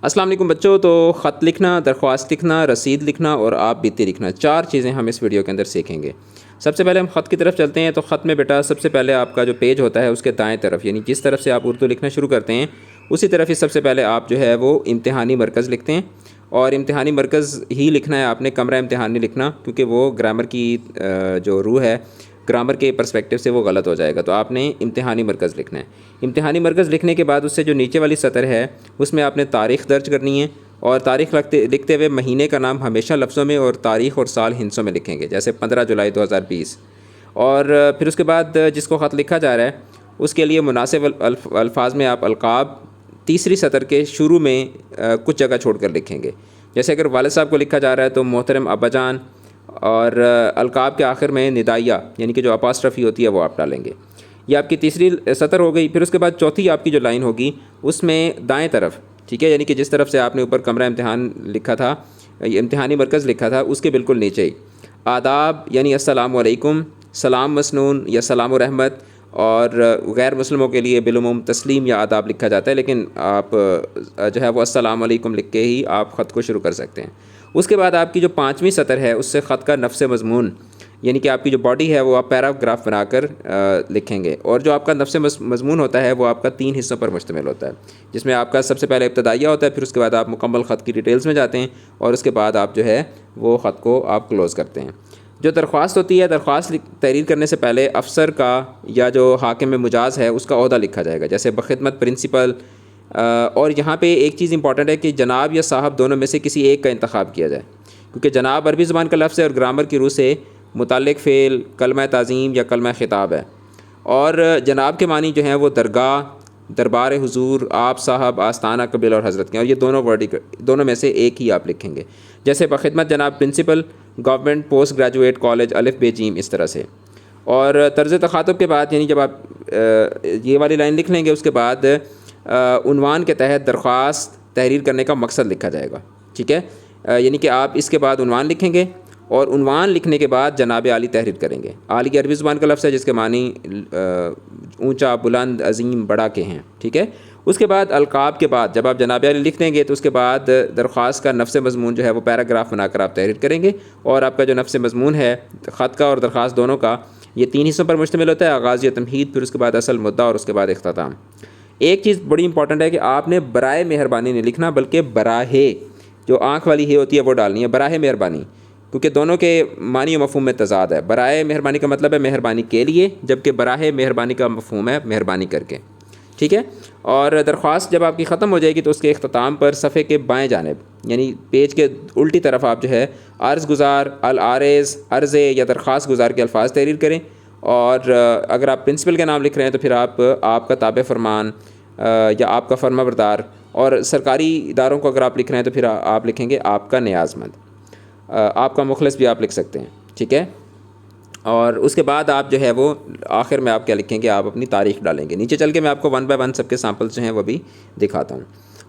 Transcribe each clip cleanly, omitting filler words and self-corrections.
السلام علیکم بچوں. تو خط لکھنا، درخواست لکھنا، رسید لکھنا اور آپ بیتی لکھنا، 4 چیزیں ہم اس ویڈیو کے اندر سیکھیں گے. سب سے پہلے ہم خط کی طرف چلتے ہیں. تو خط میں بیٹا سب سے پہلے آپ کا جو پیج ہوتا ہے اس کے دائیں طرف، یعنی جس طرف سے آپ اردو لکھنا شروع کرتے ہیں اسی طرف ہی سب سے پہلے آپ جو ہے وہ امتحانی مرکز لکھتے ہیں. اور امتحانی مرکز ہی لکھنا ہے آپ نے، کمرہ امتحان نہیں لکھنا، کیونکہ وہ گرامر کی جو روح ہے، گرامر کے پرسپیکٹو سے وہ غلط ہو جائے گا. تو آپ نے امتحانی مرکز لکھنا ہے. امتحانی مرکز لکھنے کے بعد اس سے جو نیچے والی سطر ہے اس میں آپ نے تاریخ درج کرنی ہے. اور تاریخ لکھتے ہوئے مہینے کا نام ہمیشہ لفظوں میں اور تاریخ اور سال ہندسوں میں لکھیں گے، جیسے 15 جولائی 2020. اور پھر اس کے بعد جس کو خط لکھا جا رہا ہے اس کے لیے مناسب الفاظ میں آپ القاب تیسری سطر کے شروع میں کچھ جگہ چھوڑ کر لکھیں گے. جیسے اگر والد صاحب کو لکھا جا رہا ہے تو محترم ابا جان، اور القاب کے آخر میں ندائیہ یعنی کہ جو اپاسٹرفی ہوتی ہے وہ آپ ڈالیں گے. یہ آپ کی تیسری سطر ہو گئی. پھر اس کے بعد چوتھی آپ کی جو لائن ہوگی اس میں دائیں طرف، ٹھیک ہے، یعنی کہ جس طرف سے آپ نے اوپر کمرہ امتحان لکھا تھا، امتحانی مرکز لکھا تھا، اس کے بالکل نیچے ہی آداب یعنی السلام علیکم، سلام مسنون یا سلام و رحمت، اور غیر مسلموں کے لیے بالعموم تسلیم یا آداب لکھا جاتا ہے، لیکن آپ جو ہے وہ السلام علیکم لکھ کے ہی آپ خط کو شروع کر سکتے ہیں. اس کے بعد آپ کی جو 5ویں سطر ہے اس سے خط کا نفس مضمون یعنی کہ آپ کی جو باڈی ہے وہ آپ پیراگراف بنا کر لکھیں گے. اور جو آپ کا نفس مضمون ہوتا ہے وہ آپ کا 3 حصوں پر مشتمل ہوتا ہے، جس میں آپ کا سب سے پہلے ابتدائیہ ہوتا ہے، پھر اس کے بعد آپ مکمل خط کی ڈیٹیلز میں جاتے ہیں، اور اس کے بعد آپ جو ہے وہ خط کو آپ کلوز کرتے ہیں. جو درخواست ہوتی ہے، درخواست تحریر کرنے سے پہلے افسر کا یا جو حاکم مجاز ہے اس کا عہدہ لکھا جائے گا، جیسے بخدمت پرنسپل. اور یہاں پہ ایک چیز امپورٹنٹ ہے کہ جناب یا صاحب دونوں میں سے کسی ایک کا انتخاب کیا جائے، کیونکہ جناب عربی زبان کا لفظ ہے اور گرامر کی روح سے متعلق فعل کلمہ تعظیم یا کلمہ خطاب ہے. اور جناب کے معنی جو ہیں وہ درگاہ، دربار حضور، آپ صاحب، آستانہ، قبل اور حضرت کے، اور یہ دونوں میں سے ایک ہی آپ لکھیں گے. جیسے بخدمت جناب principal, government post graduate college, الف بے جیم، اس طرح سے. اور طرز تخاطب کے بعد یعنی جب آپ یہ والی لائن لکھ لیں گے اس کے بعد عنوان کے تحت درخواست تحریر کرنے کا مقصد لکھا جائے گا، ٹھیک ہے. یعنی کہ آپ اس کے بعد عنوان لکھیں گے، اور عنوان لکھنے کے بعد جناب عالی تحریر کریں گے. عالی عربی زبان کا لفظ ہے جس کے معنی اونچا، بلند، عظیم، بڑا کے ہیں، ٹھیک ہے. اس کے بعد القاب کے بعد جب آپ جناب عالی لکھ دیں گے تو اس کے بعد درخواست کا نفس مضمون جو ہے وہ پیراگراف بنا کر آپ تحریر کریں گے. اور آپ کا جو نفس مضمون ہے خط کا اور درخواست دونوں کا، یہ 3 حصوں پر مشتمل ہوتا ہے: آغاز یا تمہید، پھر اس کے بعد اصل مدعا، اور اس کے بعد اختتام. ایک چیز بڑی امپورٹنٹ ہے کہ آپ نے برائے مہربانی نہیں لکھنا، بلکہ براہ، جو آنکھ والی ہے ہوتی ہے وہ ڈالنی ہے، براہ مہربانی، کیونکہ دونوں کے معنی و مفہوم میں تضاد ہے. برائے مہربانی کا مطلب ہے مہربانی کے لیے، جبکہ براہ مہربانی کا مفہوم ہے مہربانی کر کے، ٹھیک ہے. اور درخواست جب آپ کی ختم ہو جائے گی تو اس کے اختتام پر صفحے کے بائیں جانب یعنی پیج کے الٹی طرف آپ جو ہے عرض گزار، العارض، عرضے یا درخواست گزار کے الفاظ تحریر کریں. اور اگر آپ پرنسپل کا نام لکھ رہے ہیں تو پھر آپ کا تابع فرمان یا آپ کا فرما بردار. اور سرکاری اداروں کو اگر آپ لکھ رہے ہیں تو پھر آپ لکھیں گے آپ کا نیاز مند، آپ کا مخلص بھی آپ لکھ سکتے ہیں، ٹھیک ہے. اور اس کے بعد آپ جو ہے وہ آخر میں آپ کیا لکھیں گے، آپ اپنی تاریخ ڈالیں گے. نیچے چل کے میں آپ کو 1 بائی 1 سب کے سیمپلس جو ہیں وہ بھی دکھاتا ہوں.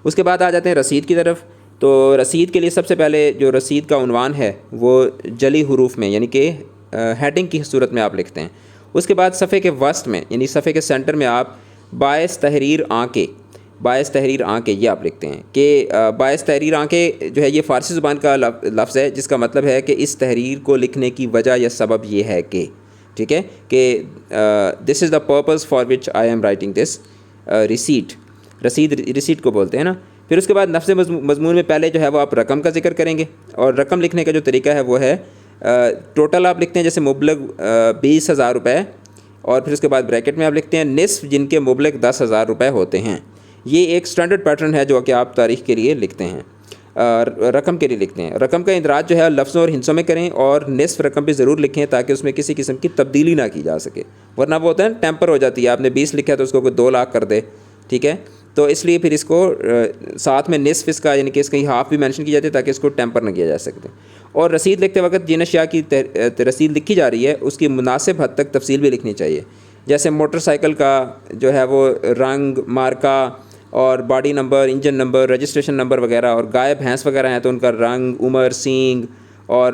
اس کے بعد آ جاتے ہیں رسید کی طرف. تو رسید کے لیے سب سے پہلے جو رسید کا عنوان ہے وہ جلی حروف میں یعنی کہ ہیڈنگ کی صورت میں آپ لکھتے ہیں. اس کے بعد صفحے کے وسط میں یعنی صفحے کے سینٹر میں آپ باعث تحریر آنکھیں، باعث تحریر آنکھیں یہ آپ لکھتے ہیں کہ باعث تحریر آنکھیں جو ہے یہ فارسی زبان کا لفظ ہے جس کا مطلب ہے کہ اس تحریر کو لکھنے کی وجہ یا سبب یہ ہے کہ، ٹھیک ہے، کہ this is the purpose for which I am writing this reset. Reset کو بولتے ہیں نا. پھر اس کے بعد نفس مضمون میں پہلے جو ہے وہ آپ رقم کا ذکر کریں گے. اور رقم لکھنے کا جو طریقہ ہے وہ ہے ٹوٹل آپ لکھتے ہیں، جیسے مبلغ 20,000 روپے، اور پھر اس کے بعد بریکٹ میں آپ لکھتے ہیں نصف جن کے مبلغ 10,000 روپے ہوتے ہیں. یہ ایک سٹینڈرڈ پیٹرن ہے جو کہ آپ تاریخ کے لیے لکھتے ہیں، رقم کے لیے لکھتے ہیں. رقم کا اندراج جو ہے لفظوں اور ہندسوں میں کریں، اور نصف رقم بھی ضرور لکھیں تاکہ اس میں کسی قسم کی تبدیلی نہ کی جا سکے، ورنہ وہ ہوتا ہے ٹیمپر ہو جاتی ہے. آپ نے 20 لکھا ہے تو اس کو کوئی 2 لاکھ کر دے، ٹھیک ہے. تو اس لیے پھر اس کو ساتھ میں نصف اس کا یعنی کہ اس کی ہاف بھی مینشن کی جاتی ہے تاکہ اس کو ٹیمپر نہ کیا جا سکتے. اور رسید لکھتے وقت جن اشیاء کی رسید لکھی جا رہی ہے اس کی مناسب حد تک تفصیل بھی لکھنی چاہیے. جیسے موٹر سائیکل کا جو ہے وہ رنگ، مارکا اور body number, engine number, registration number وغیرہ. اور گائے بھینس وغیرہ ہیں تو ان کا رنگ، عمر، سینگ اور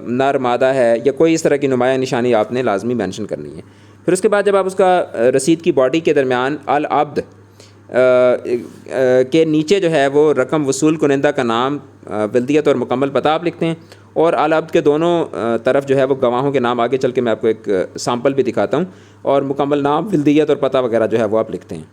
نر مادہ ہے یا کوئی اس طرح کی نمایاں نشانی آپ نے لازمی مینشن کرنی ہے. پھر اس کے بعد جب آپ اس کا رسید کی باڈی کے درمیان العبد کے نیچے جو ہے وہ رقم وصول کنندہ کا نام، ولدیت اور مکمل پتہ آپ لکھتے ہیں، اور اعلیٰ عبد کے دونوں طرف جو ہے وہ گواہوں کے نام، آگے چل کے میں آپ کو ایک سامپل بھی دکھاتا ہوں، اور مکمل نام، ولدیت اور پتہ وغیرہ جو ہے وہ آپ لکھتے ہیں۔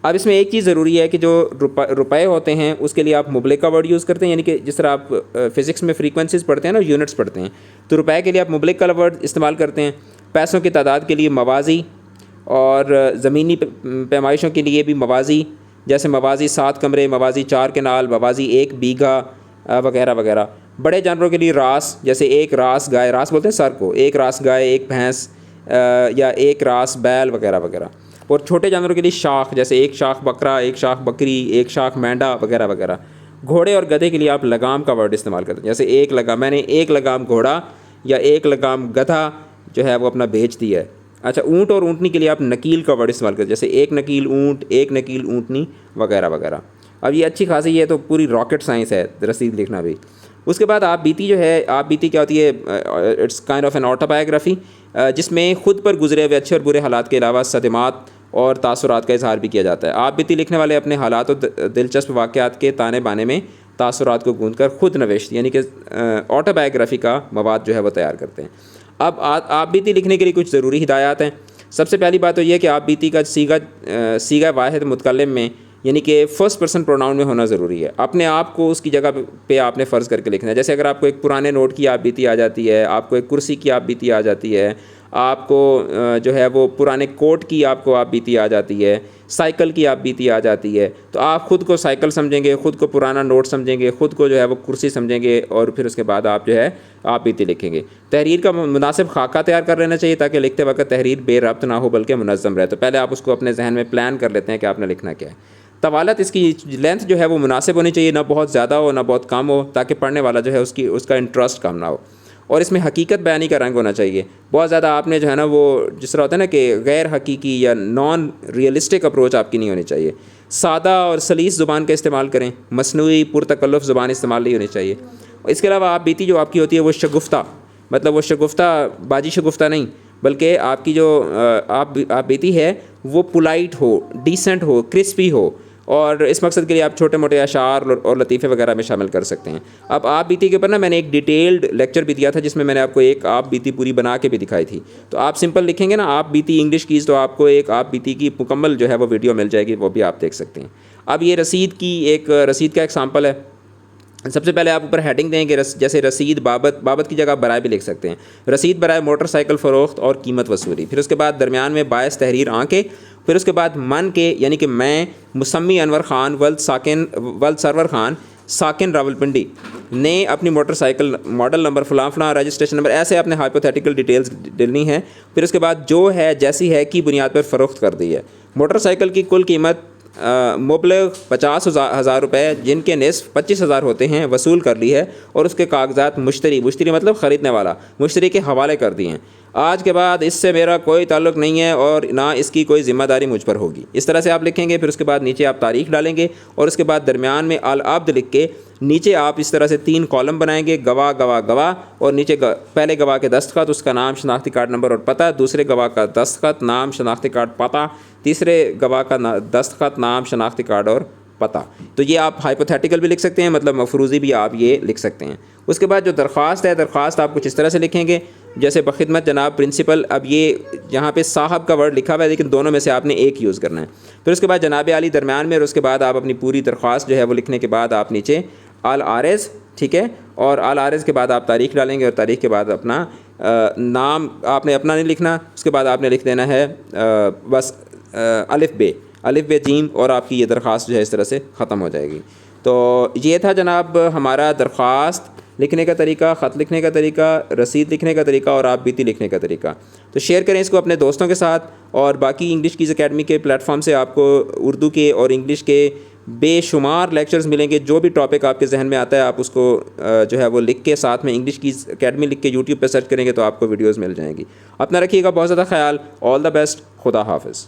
اب اس میں ایک چیز ضروری ہے کہ جو روپے ہوتے ہیں اس کے لیے آپ مبلغ کا ورڈ یوز کرتے ہیں، یعنی کہ جس طرح آپ فزکس میں فریکوینسیز پڑھتے ہیں نا، یونٹس پڑھتے ہیں، تو روپے کے لیے آپ مبلغ کا ورڈ استعمال کرتے ہیں۔ پیسوں کی تعداد کے لیے موازی، اور زمینی پیمائشوں کے لیے بھی موازی، جیسے موازی 7 کمرے، موازی 4 کنال، موازی 1 بیگھا وغیرہ وغیرہ۔ بڑے جانوروں کے لیے راس، جیسے ایک راس گائے، راس بولتے ہیں سر کو، ایک راس گائے، ایک بھینس، یا ایک راس بیل وغیرہ وغیرہ۔ اور چھوٹے جانوروں کے لیے شاخ، جیسے ایک شاخ بکرا، ایک شاخ بکری، ایک شاخ مینڈا وغیرہ وغیرہ۔ گھوڑے اور گدھے کے لیے آپ لگام کا ورڈ استعمال کرتے ہیں، جیسے ایک لگام، میں نے ایک لگام گھوڑا یا ایک لگام گدھا جو ہے وہ اپنا بیچ دیا ہے۔ اچھا، اونٹ اور اونٹنی کے لیے آپ نکیل کا ورڈ استعمال کرتے ہیں، جیسے ایک نکیل اونٹ، ایک نکیل اونٹنی وغیرہ وغیرہ۔ اب یہ اچھی خاصی، یہ تو پوری راکٹ سائنس ہے رسید لکھنا بھی۔ اس کے بعد آپ بیتی جو ہے، آپ بیتی کیا ہوتی ہے؟ اٹس کائنڈ آف این آٹوبایوگرافی، جس میں خود پر گزرے ہوئے اچھے اور برے حالات کے علاوہ صدمات اور تاثرات کا اظہار بھی کیا جاتا ہے۔ آپ بیتی لکھنے والے اپنے حالات اور دلچسپ واقعات کے تانے بانے میں تاثرات کو گوندھ کر خود نوشت، یعنی کہ آٹوبایوگرافی کا مواد جو ہے وہ تیار کرتے ہیں۔ اب آپ بیتی لکھنے کے لیے کچھ ضروری ہدایات ہیں۔ سب سے پہلی بات تو یہ کہ آپ بیتی کا سیغہ واحد متکلم میں، یعنی کہ فرسٹ پرسن پروناؤن میں ہونا ضروری ہے۔ اپنے آپ کو اس کی جگہ پہ آپ نے فرض کر کے لکھنا ہے، جیسے اگر آپ کو ایک پرانے نوٹ کی آپ بیتی آ جاتی ہے، آپ کو ایک کرسی کی آپ بیتی آ جاتی ہے، آپ کو جو ہے وہ پرانے کوٹ کی آپ بیتی آ جاتی ہے، سائیکل کی آپ بیتی آ جاتی ہے، تو آپ خود کو سائیکل سمجھیں گے، خود کو پرانا نوٹ سمجھیں گے، خود کو جو ہے وہ کرسی سمجھیں گے، اور پھر اس کے بعد آپ جو ہے آپ بیتی لکھیں گے۔ تحریر کا مناسب خاکہ تیار کر لینا چاہیے تاکہ لکھتے وقت تحریر بے ربط نہ ہو بلکہ منظم رہے۔ تو پہلے آپ اس کو اپنے ذہن میں پلان کر لیتے ہیں کہ آپ نے لکھنا کیا ہے۔ طوالت، اس کی لینتھ جو ہے وہ مناسب ہونی چاہیے، نہ بہت زیادہ ہو نہ بہت کم ہو، تاکہ پڑھنے والا جو ہے اس کا انٹرسٹ کم نہ ہو۔ اور اس میں حقیقت بیانی کا رنگ ہونا چاہیے، بہت زیادہ آپ نے جو ہے نا وہ جس طرح ہوتا ہے نا کہ غیر حقیقی یا نان ریئلسٹک اپروچ آپ کی نہیں ہونی چاہیے۔ سادہ اور سلیس زبان کا استعمال کریں، مصنوعی پرتکلف زبان استعمال نہیں ہونی چاہیے۔ اس کے علاوہ آپ بیتی جو آپ کی ہوتی ہے وہ شگفتہ، مطلب وہ شگفتہ باجی شگفتہ نہیں، بلکہ آپ کی جو آپ بیتی ہے وہ پولائٹ ہو، ڈیسنٹ ہو، کرسپی ہو، اور اس مقصد کے لیے آپ چھوٹے موٹے اشعار اور لطیفے وغیرہ میں شامل کر سکتے ہیں۔ اب آپ بیتی کے اوپر نا میں نے ایک ڈیٹیلڈ لیکچر بھی دیا تھا جس میں نے آپ کو ایک آپ بیتی پوری بنا کے بھی دکھائی تھی، تو آپ سمپل لکھیں گے نا آپ بیتی انگلش کیز، تو آپ کو ایک آپ بیتی کی مکمل جو ہے وہ ویڈیو مل جائے گی، وہ بھی آپ دیکھ سکتے ہیں۔ اب یہ رسید کا ایک سامپل ہے۔ سب سے پہلے آپ اوپر ہیڈنگ دیں کہ جیسے رسید بابت کی جگہ برائے بھی لکھ سکتے ہیں، رسید برائے موٹر سائیکل فروخت اور قیمت وصولی۔ پھر اس کے بعد درمیان میں باعث تحریر آنکھیں، پھر اس کے بعد من کے، یعنی کہ میں مسمی انور خان ولد سرور خان ساکن راولپنڈی نے اپنی موٹر سائیکل ماڈل نمبر فلاں فلاں، رجسٹریشن نمبر، ایسے اپنے ہائپوتھیٹیکل ڈیٹیلز ڈلنی ہے۔ پھر اس کے بعد جو ہے جیسی ہے کی بنیاد پر فروخت کر دی ہے۔ موٹر سائیکل کی کل قیمت مبلغ 50,000 روپے، جن کے نصف 25,000 ہوتے ہیں، وصول کر لی ہے، اور اس کے کاغذات مشتری مطلب خریدنے والا مشتری کے حوالے کر دیے ہیں۔ آج کے بعد اس سے میرا کوئی تعلق نہیں ہے اور نہ اس کی کوئی ذمہ داری مجھ پر ہوگی۔ اس طرح سے آپ لکھیں گے۔ پھر اس کے بعد نیچے آپ تاریخ ڈالیں گے، اور اس کے بعد درمیان میں العبد لکھ کے نیچے آپ اس طرح سے 3 کالم بنائیں گے، گواہ گواہ گواہ، اور نیچے پہلے گواہ کے دستخط، اس کا نام، شناختی کارڈ نمبر اور پتہ، دوسرے گواہ کا دستخط، نام، شناختی کارڈ، پتہ، تیسرے گواہ کا دستخط، نام، شناختی کارڈ اور پتہ۔ تو یہ آپ ہائپوتھیٹیکل بھی لکھ سکتے ہیں، مطلب مفروضی بھی آپ یہ لکھ سکتے ہیں۔ اس کے بعد جو درخواست ہے، درخواست آپ کچھ اس طرح سے لکھیں گے جیسے بخدمت جناب پرنسپل۔ اب یہ یہاں پہ صاحب کا ورڈ لکھا ہوا ہے لیکن دونوں میں سے آپ نے ایک یوز کرنا ہے۔ پھر اس کے بعد جناب عالی درمیان میں، اور اس کے بعد آپ اپنی پوری درخواست جو ہے وہ لکھنے کے بعد آپ نیچے العارض، ٹھیک ہے، اور العارض کے بعد آپ تاریخ ڈالیں گے، اور تاریخ کے بعد اپنا نام آپ نے اپنا نہیں لکھنا، اس کے بعد آپ نے لکھ دینا ہے بس الف بے جیم، اور آپ کی یہ درخواست جو ہے اس طرح سے ختم ہو جائے گی۔ تو یہ تھا جناب ہمارا درخواست لکھنے کا طریقہ، خط لکھنے کا طریقہ، رسید لکھنے کا طریقہ، اور آپ بیتی لکھنے کا طریقہ۔ تو شیئر کریں اس کو اپنے دوستوں کے ساتھ، اور باقی انگلش کیز اکیڈمی کے پلیٹ فارم سے آپ کو اردو کے اور انگلش کے بے شمار لیکچرز ملیں گے۔ جو بھی ٹاپک آپ کے ذہن میں آتا ہے آپ اس کو جو ہے وہ لکھ کے ساتھ میں انگلش کیز اکیڈمی لکھ کے یوٹیوب پہ سرچ کریں گے تو آپ کو ویڈیوز مل جائیں گی۔ اپنا رکھیے گا بہت زیادہ خیال۔ آل دا بیسٹ، خدا حافظ۔